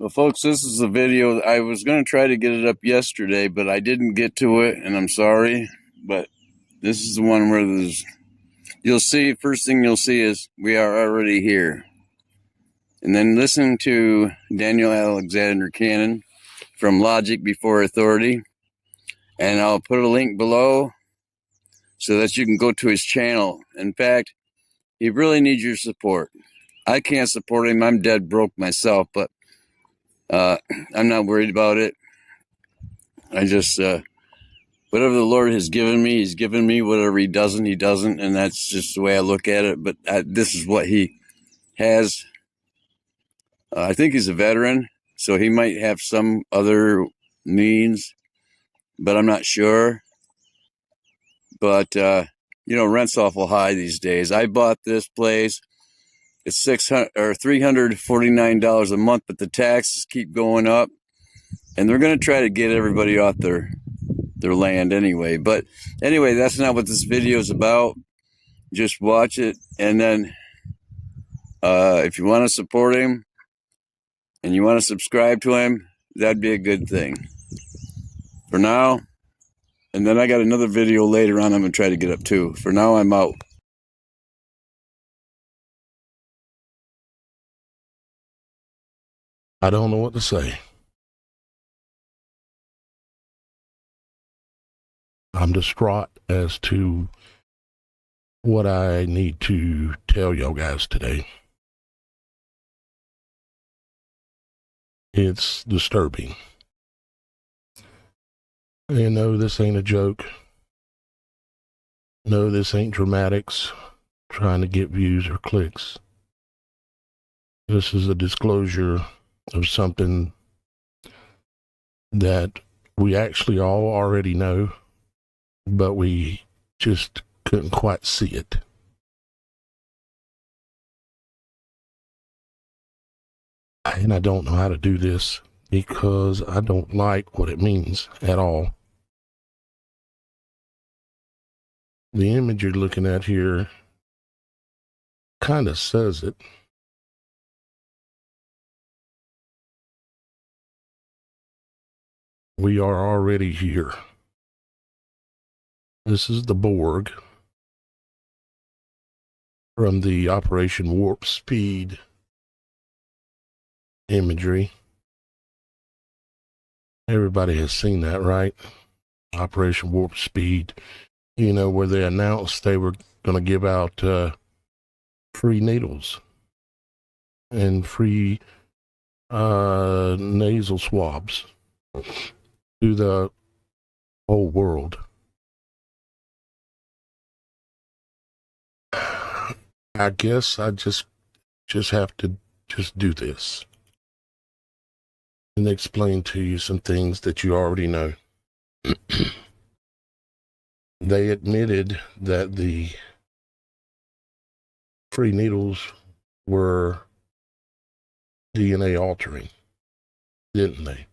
Well, folks, this is a video. I was going to try to get it up yesterday, but I didn't get to it, and I'm sorry. But this is the one where you'll see, first thing you'll see is we are already here. And then listen to Daniel Alexander Cannon from Logic Before Authority. And I'll put a link below so that you can go to his channel. In fact, he really needs your support. I can't support him. I'm dead broke myself, but I'm not worried about it. I just, whatever the Lord has given me, he's given me. Whatever he doesn't, he doesn't. And that's just the way I look at it. But this is what he has. I think he's a veteran, so he might have some other means, but I'm not sure. But, rent's awful high these days. I bought this place. It's $349 a month, but the taxes keep going up. And they're going to try to get everybody off their land anyway. But anyway, that's not what this video is about. Just watch it, and then if you want to support him and you want to subscribe to him, that'd be a good thing. For now, and then I got another video later on I'm going to try to get up too. For now, I'm out. I don't know what to say. I'm distraught as to what I need to tell y'all guys today. It's disturbing. And no, this ain't a joke. No, this ain't dramatics trying to get views or clicks. This is a disclosure of something that we actually all already know, but we just couldn't quite see it. And I don't know how to do this because I don't like what it means at all. The image you're looking at here kind of says it. We are already here. This is the Borg from the Operation Warp Speed imagery. Everybody has seen that, right? Operation Warp Speed, where they announced they were going to give out free needles and free nasal swabs to the whole world. I guess I just have to just do this and explain to you some things that you already know. They admitted that the free needles were DNA altering, didn't they?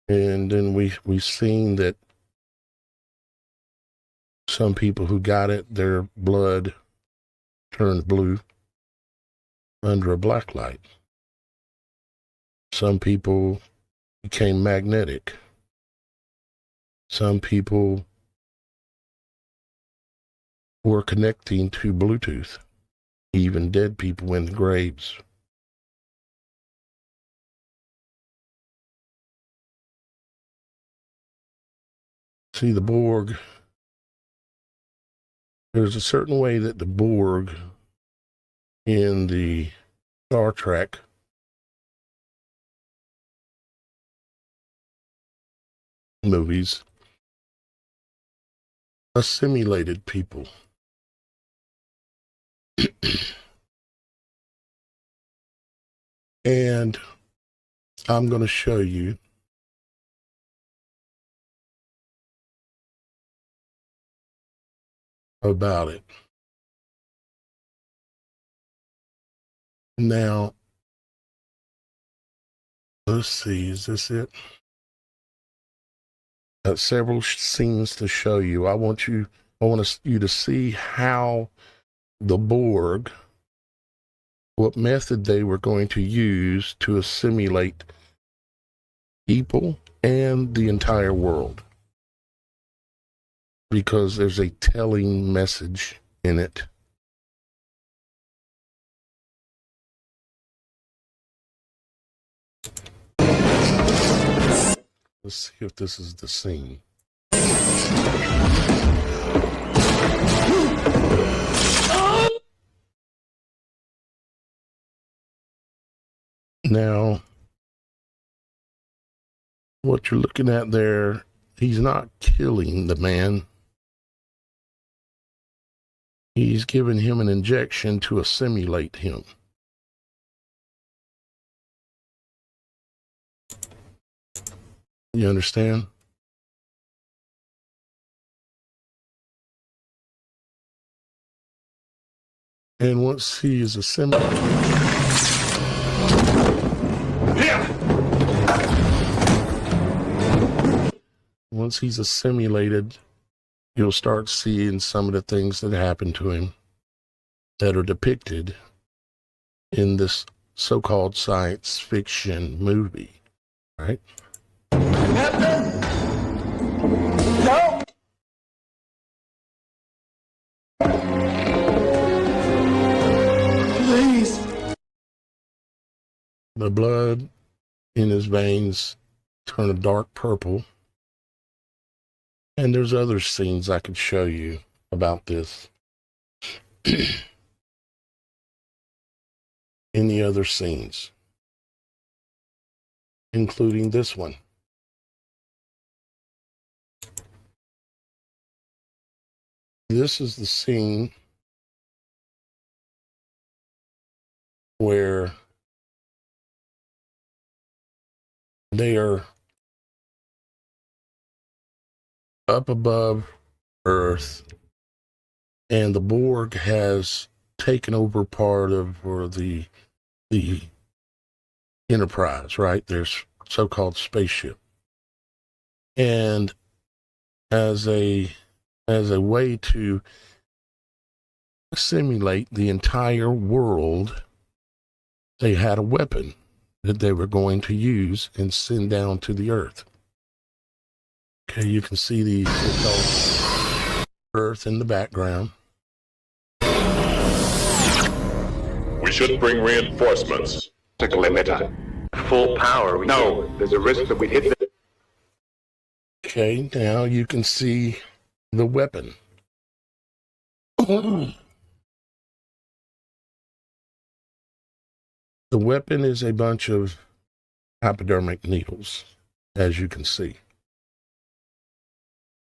And then we seen that some people who got it, their blood turned blue under a black light. Some people became magnetic. Some people were connecting to Bluetooth. Even dead people in the graves. See, the Borg, there's a certain way that the Borg in the Star Trek movies assimilated people. And I'm going to show you about it. Now, let's see, is this it? Several scenes to show you. I want you to see how the Borg what method they were going to use to assimilate people and the entire world, because there's a telling message in it. Let's see if this is the scene. Now, what you're looking at there, he's not killing the man. He's giving him an injection to assimilate him. You understand? And once he is assimilated, once he's assimilated, you'll start seeing some of the things that happen to him that are depicted in this so-called science fiction movie, right? Captain? No! Please. The blood in his veins turn a dark purple. And there's other scenes I could show you about this in the other scenes, including this one. This is the scene where they are up above Earth, and the Borg has taken over part of the Enterprise, right? There's so-called spaceship, and as a way to assimilate the entire world, they had a weapon that they were going to use and send down to the Earth. Okay, you can see the so-called Earth in the background. We should bring reinforcements. Limiter. Full power. No, there's a risk that we hit the... Okay, now you can see the weapon. The weapon is a bunch of hypodermic needles, as you can see.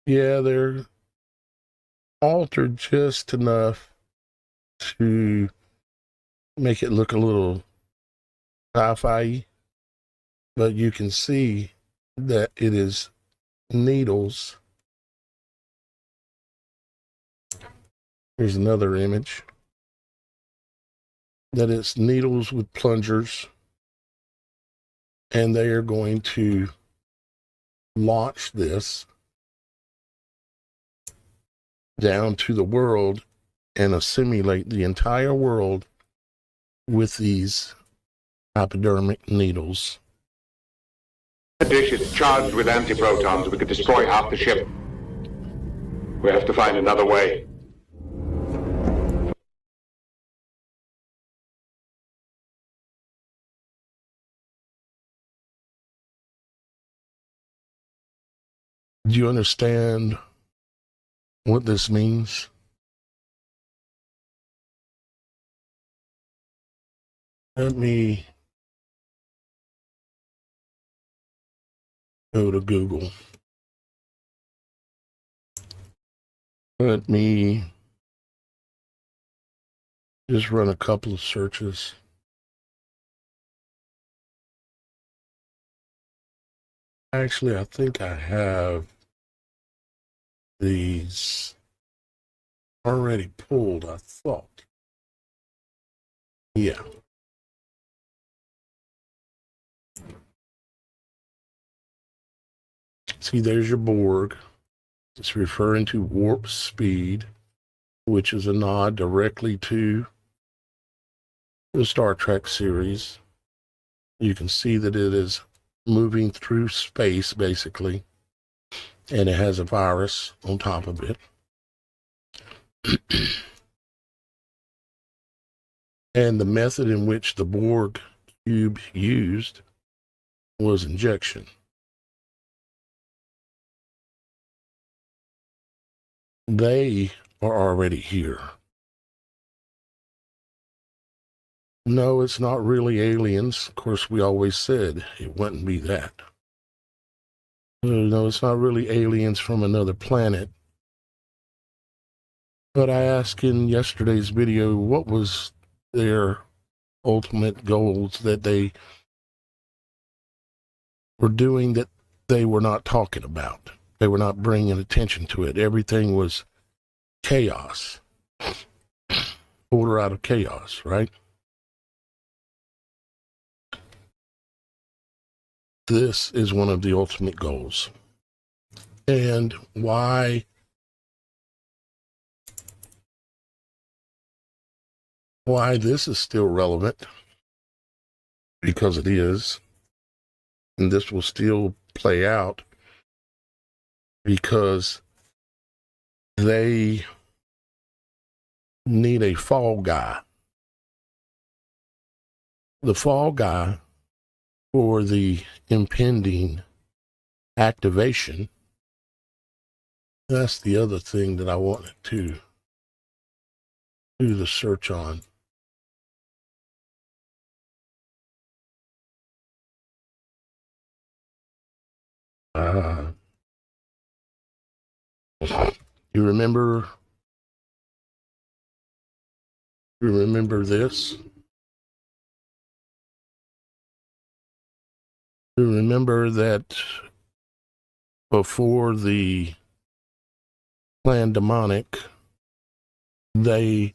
Yeah, they're altered just enough to make it look a little sci-fi, but you can see that it is needles. Here's another image. That it's needles with plungers, and they are going to launch this down to the world and assimilate the entire world with these hypodermic needles. The dish is charged with antiprotons. We could destroy half the ship. We have to find another way. Do you understand what this means? Let me go to Google. Let me just run a couple of searches. Actually, I think I have these already pulled, I thought. Yeah. See, there's your Borg. It's referring to warp speed, which is a nod directly to the Star Trek series. You can see that it is moving through space, basically, and it has a virus on top of it. And the method in which the Borg cube used was injection. They are already here. No, it's not really aliens. Of course, we always said it wouldn't be that. No, it's not really aliens from another planet. But I asked in yesterday's video, what was their ultimate goals that they were doing that they were not talking about? They were not bringing attention to it. Everything was chaos. Order out of chaos, right? This is one of the ultimate goals. And why this is still relevant, because it is, and this will still play out, because they need a fall guy. The fall guy for the impending activation. That's the other thing that I wanted to do the search on. You remember this? You remember that before the pandemic, Mr.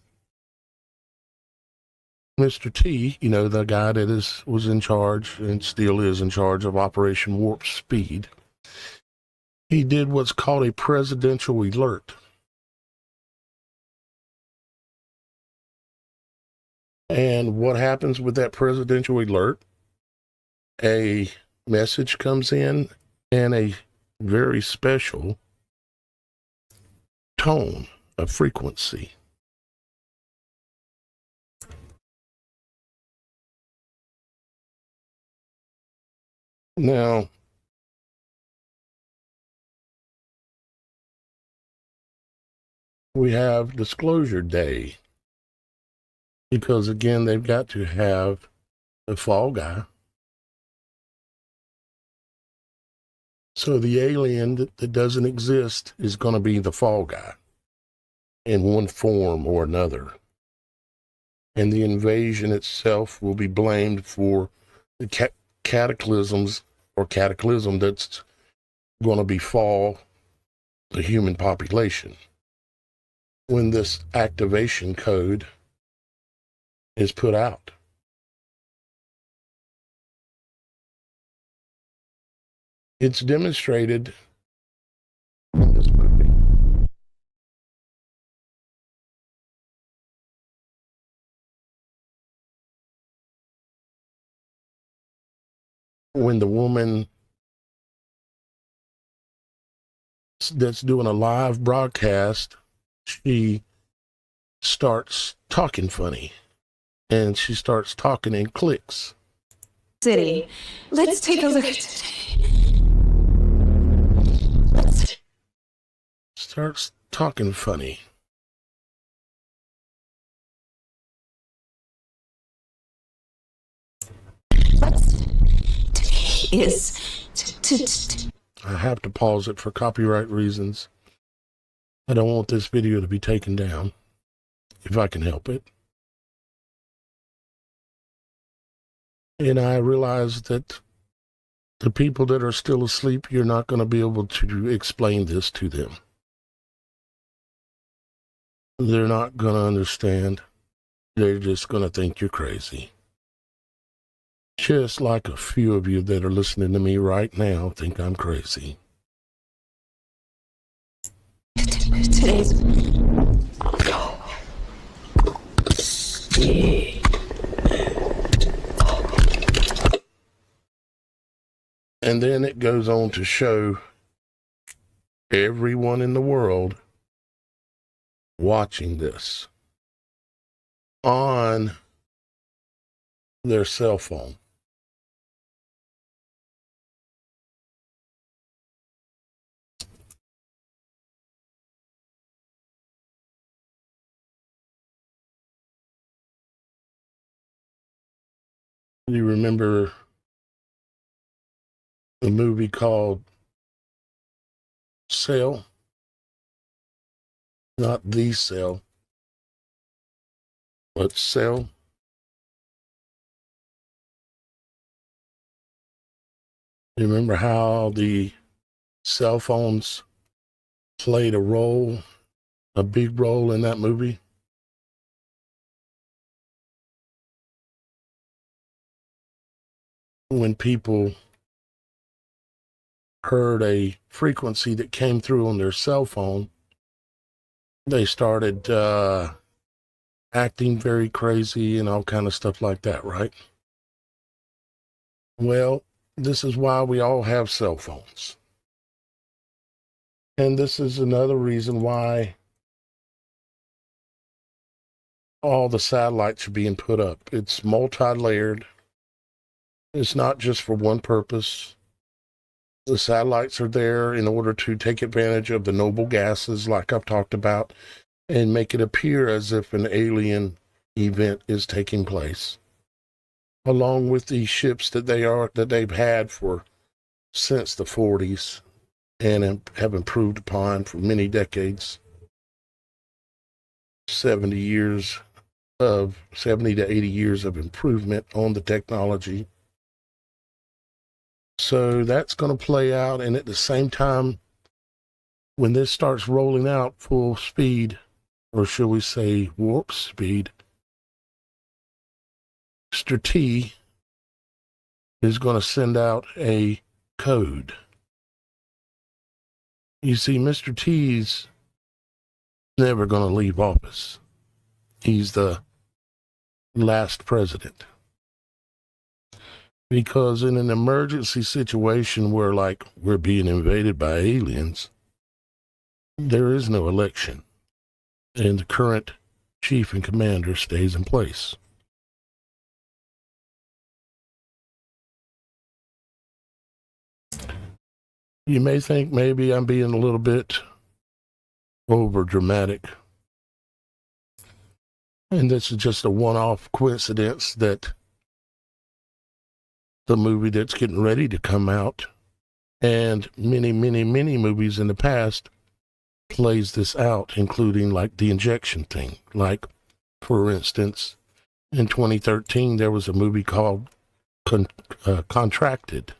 T, you know, the guy that was in charge and still is in charge of Operation Warp Speed, he did what's called a presidential alert. And what happens with that presidential alert? A message comes in and a very special tone, a frequency. Now, we have Disclosure Day, because again, they've got to have a fall guy. So the alien that doesn't exist is going to be the fall guy in one form or another. And the invasion itself will be blamed for the cataclysms or cataclysm that's going to befall the human population when this activation code is put out. It's demonstrated in this movie. When the woman that's doing a live broadcast, she starts talking funny, and she starts talking in clicks. City. Let's take a look at today. Starts talking funny. Today is I have to pause it for copyright reasons. I don't want this video to be taken down, if I can help it. And I realize that the people that are still asleep, you're not going to be able to explain this to them. They're not going to understand. They're just going to think you're crazy. Just like a few of you that are listening to me right now think I'm crazy. today's And then it goes on to show everyone in the world watching this on their cell phone. You remember the movie called Cell? Not The Cell, but Cell. You remember how the cell phones played a big role in that movie? When people heard a frequency that came through on their cell phone, they started acting very crazy and all kind of stuff like that, right? Well, this is why we all have cell phones. And this is another reason why all the satellites are being put up. It's multi-layered. It's not just for one purpose. The satellites are there in order to take advantage of the noble gases, like I've talked about, and make it appear as if an alien event is taking place, along with these ships that they've had since the 40s and have improved upon for many decades. 70 to 80 years of improvement on the technology. So that's going to play out, and at the same time, when this starts rolling out full speed, or shall we say warp speed, Mr. T is going to send out a code. You see, Mr. T's never going to leave office. He's the last president. Because in an emergency situation where, like, we're being invaded by aliens, there is no election, and the current chief and commander stays in place. You may think maybe I'm being a little bit over dramatic, and this is just a one-off coincidence that the movie that's getting ready to come out, and many, many, many movies in the past, plays this out, including like the injection thing. Like, for instance, in 2013, there was a movie called Contracted.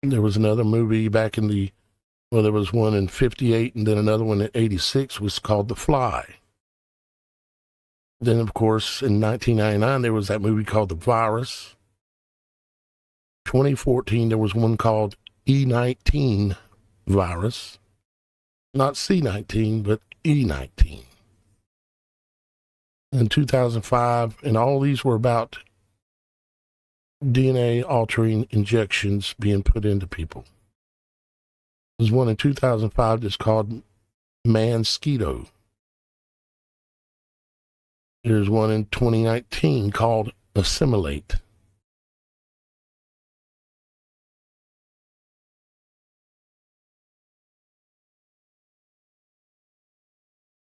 There was another movie back in there was one in 58 and then another one in 86 was called The Fly. Then, of course, in 1999, there was that movie called The Virus. 2014, there was one called E19 Virus. Not C19, but E19. In 2005, and all these were about DNA altering injections being put into people. There's one in 2005 that's called Mansquito. There's one in 2019 called Assimilate.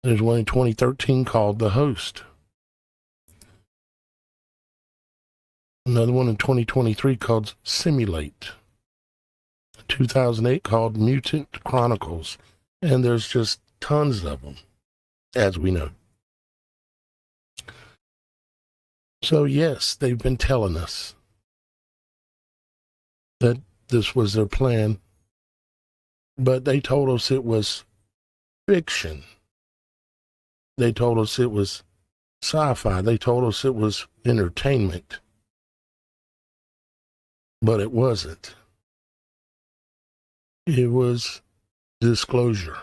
There's one in 2013 called The Host. Another one in 2023 called Simulate. 2008 called Mutant Chronicles. And there's just tons of them, as we know. So yes, they've been telling us that this was their plan, but they told us it was fiction. They told us it was sci-fi. They told us it was entertainment. But it wasn't. It was disclosure.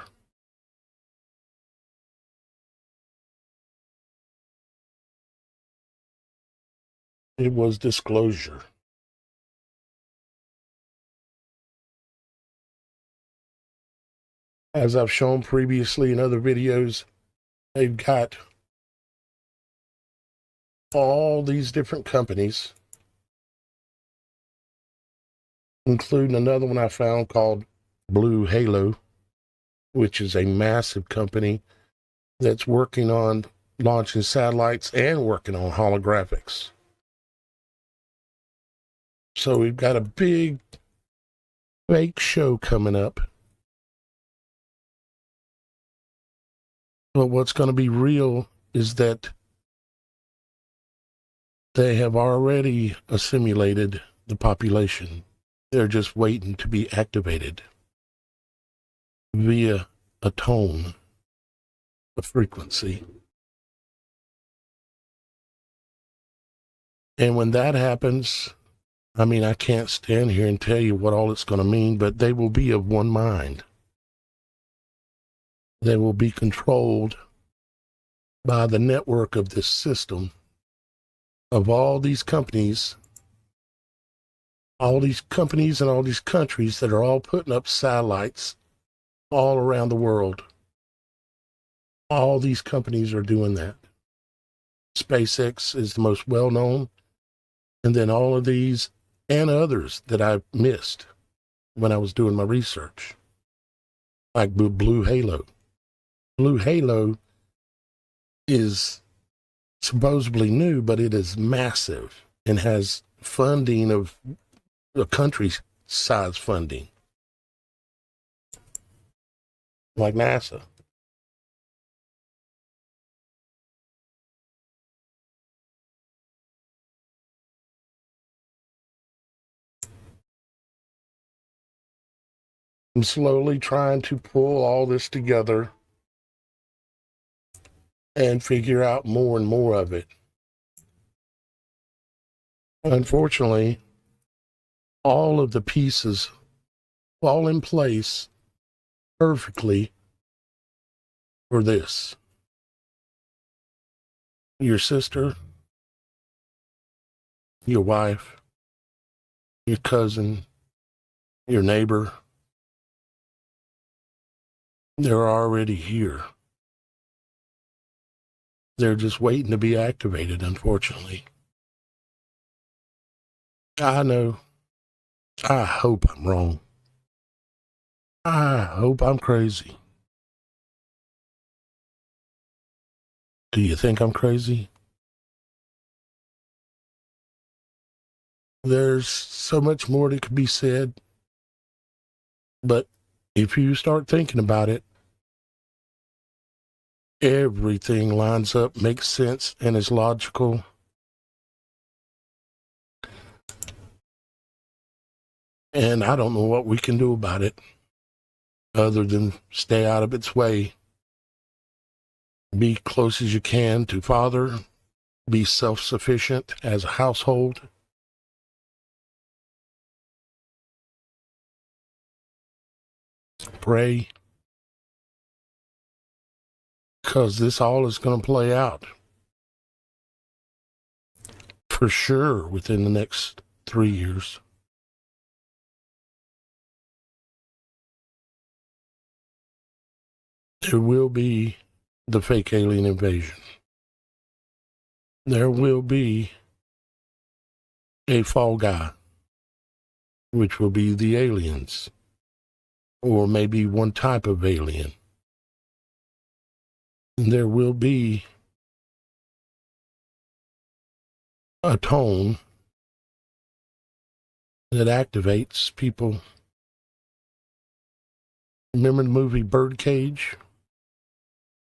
It was disclosure. As I've shown previously in other videos, they've got all these different companies, including another one I found called Blue Halo, which is a massive company that's working on launching satellites and working on holographics. So we've got a big fake show coming up. But what's going to be real is that they have already assimilated the population. They're just waiting to be activated via a tone, a frequency. And when that happens, I mean, I can't stand here and tell you what all it's going to mean, but they will be of one mind. They will be controlled by the network of this system of all these companies and all these countries that are all putting up satellites all around the world. All these companies are doing that. SpaceX is the most well-known, and then all of these and others that I missed when I was doing my research, like Blue Halo. Blue Halo is supposedly new, but it is massive and has funding of a country's size funding, like NASA. I'm slowly trying to pull all this together and figure out more and more of it. Unfortunately, all of the pieces fall in place perfectly for this. Your sister, your wife, your cousin, your neighbor, they're already here. They're just waiting to be activated, unfortunately. I know. I hope I'm wrong. I hope I'm crazy. Do you think I'm crazy? There's so much more that could be said, but if you start thinking about it, everything lines up, makes sense, and is logical. And I don't know what we can do about it other than stay out of its way. Be close as you can to Father. Be self-sufficient as a household. Pray. Because this all is going to play out. For sure within the next 3 years. There will be the fake alien invasion. There will be a fall guy, which will be the aliens, or maybe one type of alien. And there will be a tone that activates people. Remember the movie Birdcage,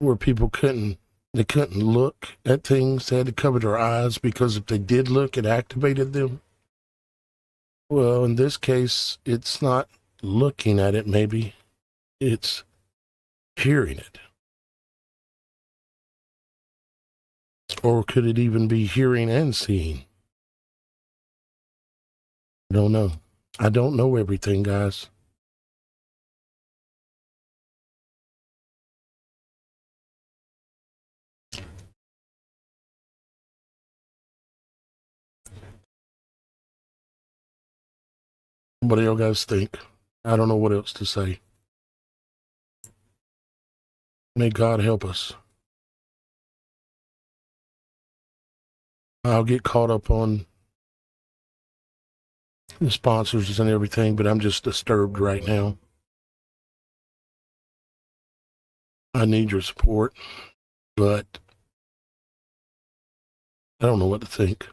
where people couldn't look at things? They had to cover their eyes because if they did look, it activated them. Well, in this case, it's not looking at it, maybe. It's hearing it. Or could it even be hearing and seeing? I don't know. I don't know everything, guys. What do y'all guys think? I don't know what else to say. May God help us. I'll get caught up on the sponsors and everything, but I'm just disturbed right now. I need your support, but I don't know what to think.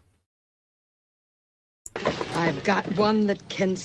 I've got one that can